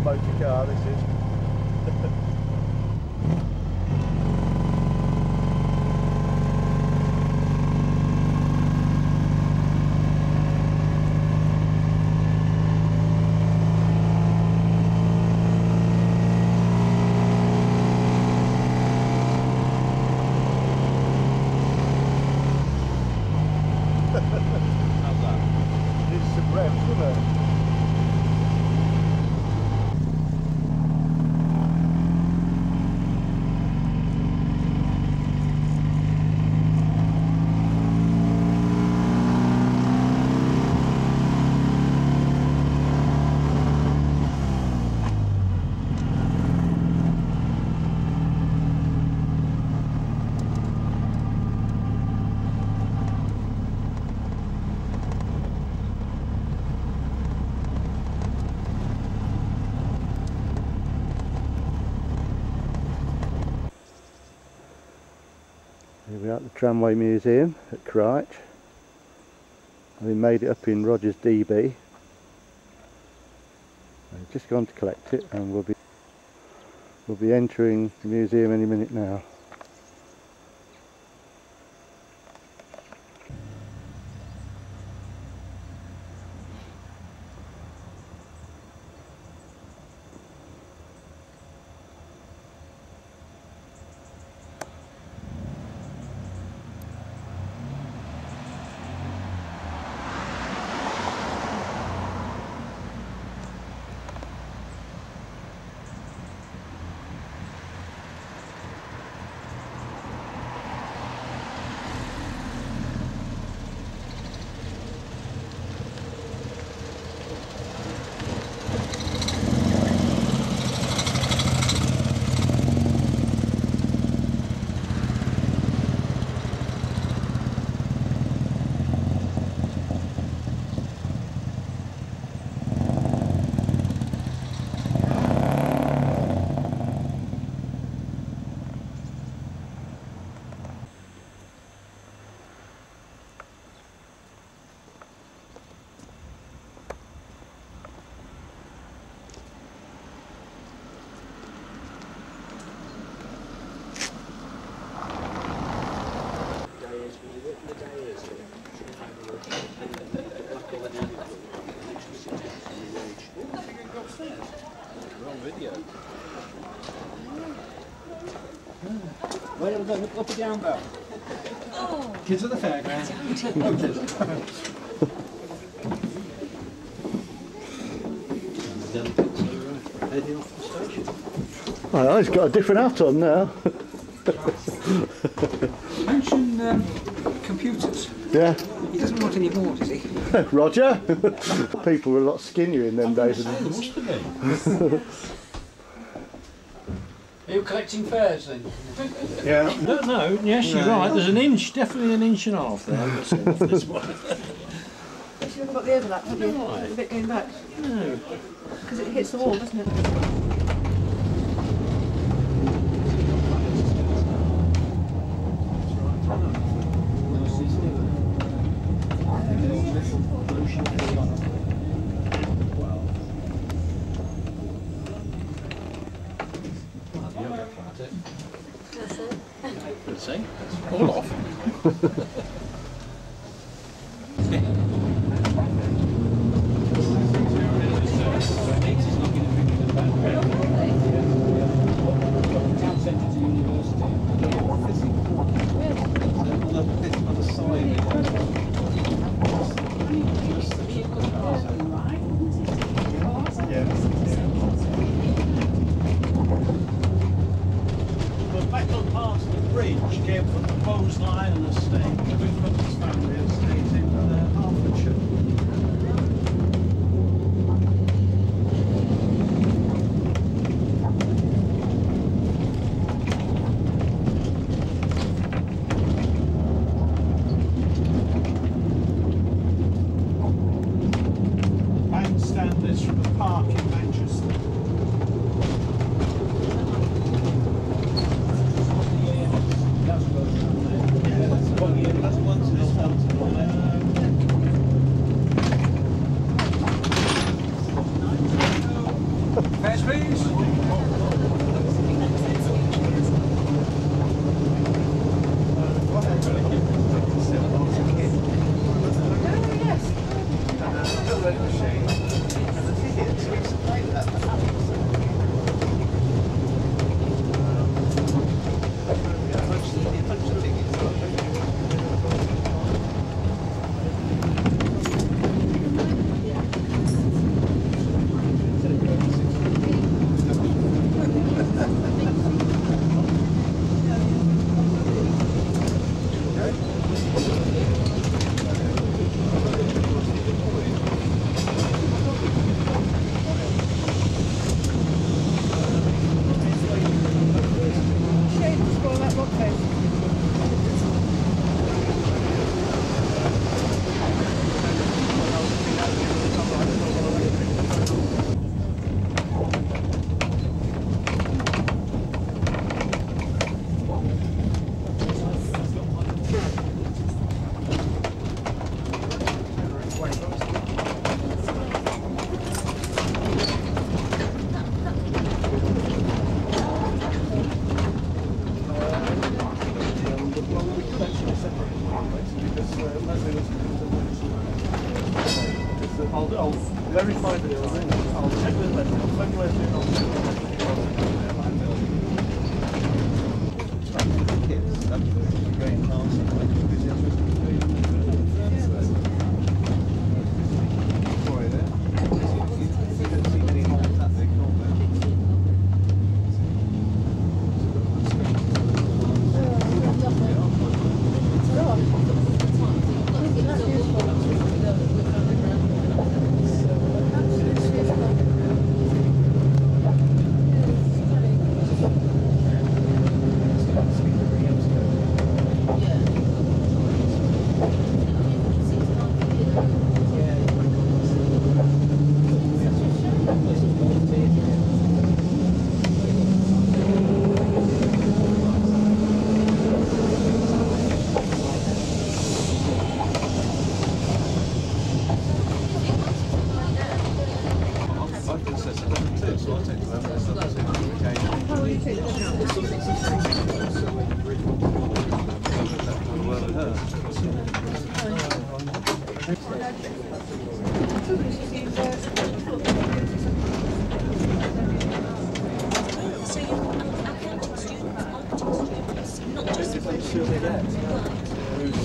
motor car, this is. Here we are at the Tramway Museum at Crouch. We made it up in Rogers DB. I've just gone to collect it, and we'll be entering the museum any minute now. Where are they? Up and down bell. Oh. Kids at the fairground. Heading off the station. Oh, he's got a different hat on now. Mention computers. Yeah. He doesn't want any more, does he? Roger. People were a lot skinnier in them days. There must have been. Are you collecting fares then? Yeah. No, yes, you're right. There's an inch, definitely an inch and a half there. Off this one. You haven't got the overlap, have you? Right. A bit going back. No. Because it hits the wall, doesn't it? See? All off. Came from the Bowes Lion estate. We've got his family estate in Hertfordshire. Bandstand is from a park in Manchester. Fares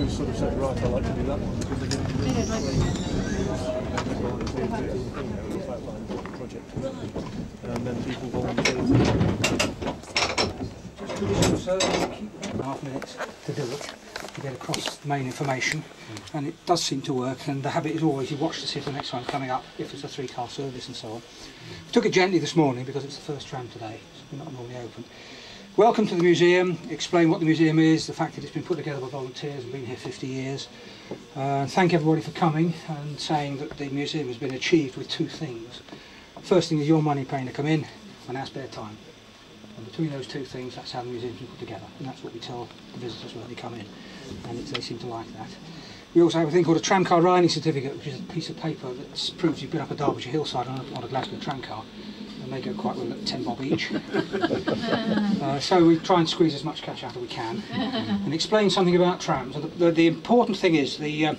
Who sort of said, right, I like to do that one because they didn't do it. Project. And then people volunteered. So keep 1.5 minutes to do it, to get across the main information, and it does seem to work, and the habit is always you watch to see if the next one coming up, if it's a 3-car service and so on. We took it gently this morning because it's the first tram today, so we're not normally open. Welcome to the museum, explain what the museum is, the fact that it's been put together by volunteers and been here 50 years. Thank everybody for coming and saying that the museum has been achieved with 2 things. First thing is your money paying to come in and our spare time. And between those 2 things, that's how the museum's been put together, and that's what we tell the visitors when they come in, and they seem to like that. We also have a thing called a tramcar riding certificate, which is a piece of paper that proves you've been up a Derbyshire hillside on a Glasgow tramcar. And they go quite well at 10 bob each. So we try and squeeze as much cash out as we can and explain something about trams. And the important thing is the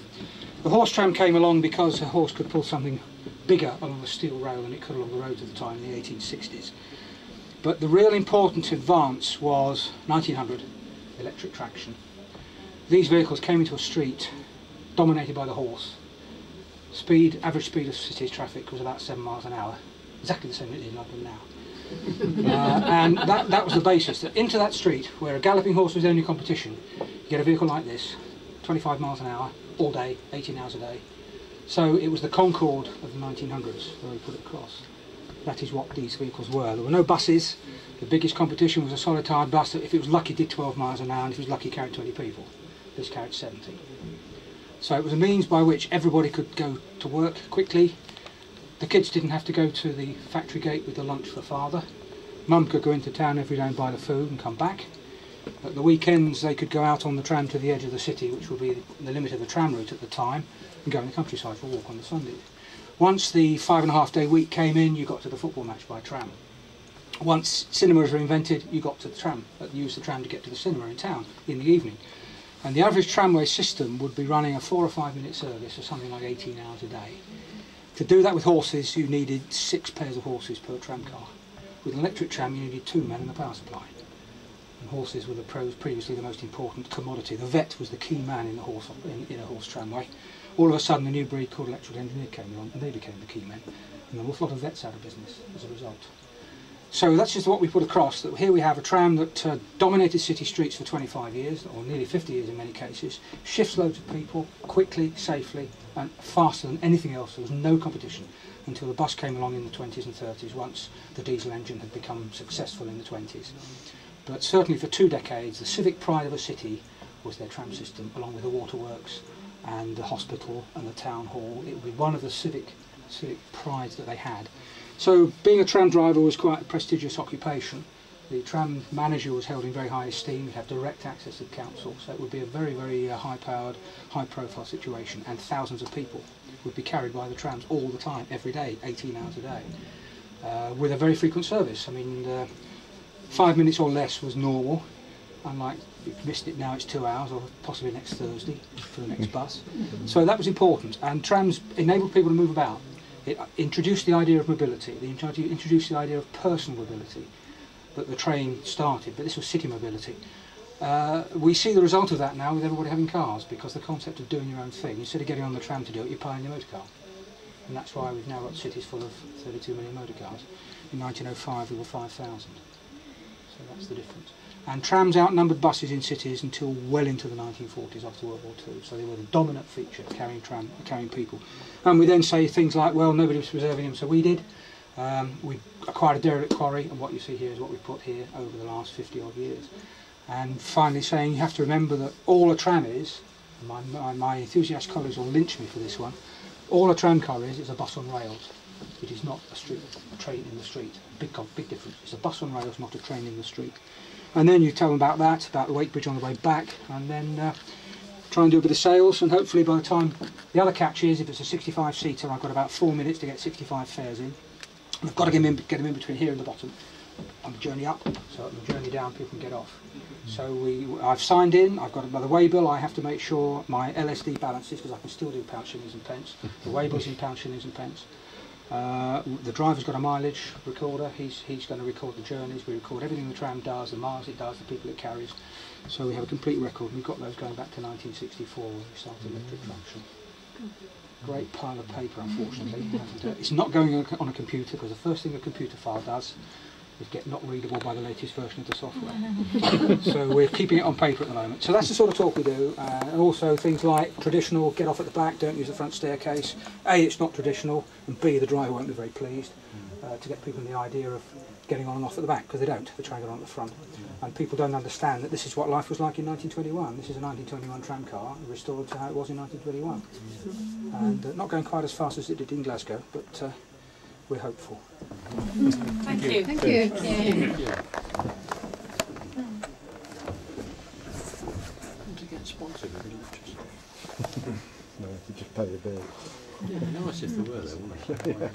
horse tram came along because a horse could pull something bigger along the steel rail than it could along the roads at the time in the 1860s. But the real important advance was 1900, electric traction. These vehicles came into a street dominated by the horse. Average speed of city traffic was about 7 miles an hour. Exactly the same as it is in London now. And that was the basis, that into that street, where a galloping horse was the only competition, you get a vehicle like this, 25 miles an hour, all day, 18 hours a day. So it was the Concorde of the 1900s where we put it across. That is what these vehicles were. There were no buses. The biggest competition was a solid-tired bus that, if it was lucky, did 12 miles an hour, and if it was lucky, carried 20 people. This carried 70. So it was a means by which everybody could go to work quickly. The kids didn't have to go to the factory gate with the lunch for father. Mum could go into town every day and buy the food and come back. At the weekends they could go out on the tram to the edge of the city, which would be the limit of the tram route at the time, and go in the countryside for a walk on the Sunday. Once the 5.5-day week came in, you got to the football match by tram. Once cinemas were invented, you got to the tram, used the tram to get to the cinema in town in the evening. And the average tramway system would be running a 4 or 5 minute service for something like 18 hours a day. To do that with horses, you needed 6 pairs of horses per tramcar. With an electric tram, you needed 2 men and a power supply. And horses were previously the most important commodity. The vet was the key man in a horse tramway. All of a sudden, a new breed called electrical engineer came along, and they became the key men. And an awful lot of vets out of business as a result. So that's just what we put across, that here we have a tram that dominated city streets for 25 years, or nearly 50 years in many cases, shifts loads of people quickly, safely, and faster than anything else. There was no competition until the bus came along in the 20s and 30s, once the diesel engine had become successful in the 20s. But certainly for 2 decades, the civic pride of a city was their tram system, along with the waterworks and the hospital and the town hall. It would be one of the civic prides that they had. So being a tram driver was quite a prestigious occupation. The tram manager was held in very high esteem. He had direct access to the council, so it would be a very, very high-powered, high-profile situation, and thousands of people would be carried by the trams all the time, every day, 18 hours a day, with a very frequent service. I mean, 5 minutes or less was normal. Unlike, if you've missed it now, it's 2 hours, or possibly next Thursday for the next bus. So that was important, and trams enabled people to move about. It introduced the idea of mobility, it introduced the idea of personal mobility that the train started, but this was city mobility. We see the result of that now with everybody having cars, because the concept of doing your own thing, instead of getting on the tram to do it, you're buying your motor car. And that's why we've now got cities full of 32 million motor cars. In 1905 there were 5,000. So that's the difference. And trams outnumbered buses in cities until well into the 1940s after World War II. So they were the dominant feature, carrying people. And we then say things like, well, nobody was preserving them, so we did. We acquired a derelict quarry, and what you see here is what we've put here over the last 50 odd years. And finally saying you have to remember that all a tram is, and my enthusiast colleagues will lynch me for this one, all a tram car is a bus on rails. It is not a train in the street. Big difference. It's a bus on rails, not a train in the street. And then you tell them about that, about the weight bridge on the way back, and then try and do a bit of sales, and hopefully by the time the other catch is, if it's a 65-seater, I've got about 4 minutes to get 65 fares in. And I've got to get them in between here and the bottom on the journey up, so on the journey down people can get off. So I've signed in, I've got by the way bill, I have to make sure my LSD balances, because I can still do pound shillings and pence. The way bill's in pound shillings and pence. The driver's got a mileage recorder, he's going to record the journeys, we record everything the tram does, the miles it does, the people it carries. So we have a complete record. We've got those going back to 1964 when we started electric traction. Great pile of paper, unfortunately. And, it's not going on a computer, because the first thing a computer file does is get not readable by the latest version of the software. So we're keeping it on paper at the moment. So that's the sort of talk we do, and also things like traditional, get off at the back, don't use the front staircase. A, it's not traditional, and B, the driver won't be very pleased to get people in the idea of getting on and off at the back, because they don't, they try and get on at the front. And people don't understand that this is what life was like in 1921. This is a 1921 tram car, restored to how it was in 1921. And not going quite as fast as it did in Glasgow, but we're hopeful. Thank you. Thank you. To get sponsored with electricity. No, you just pay the bill. Yeah, nice if there were though, wouldn't it?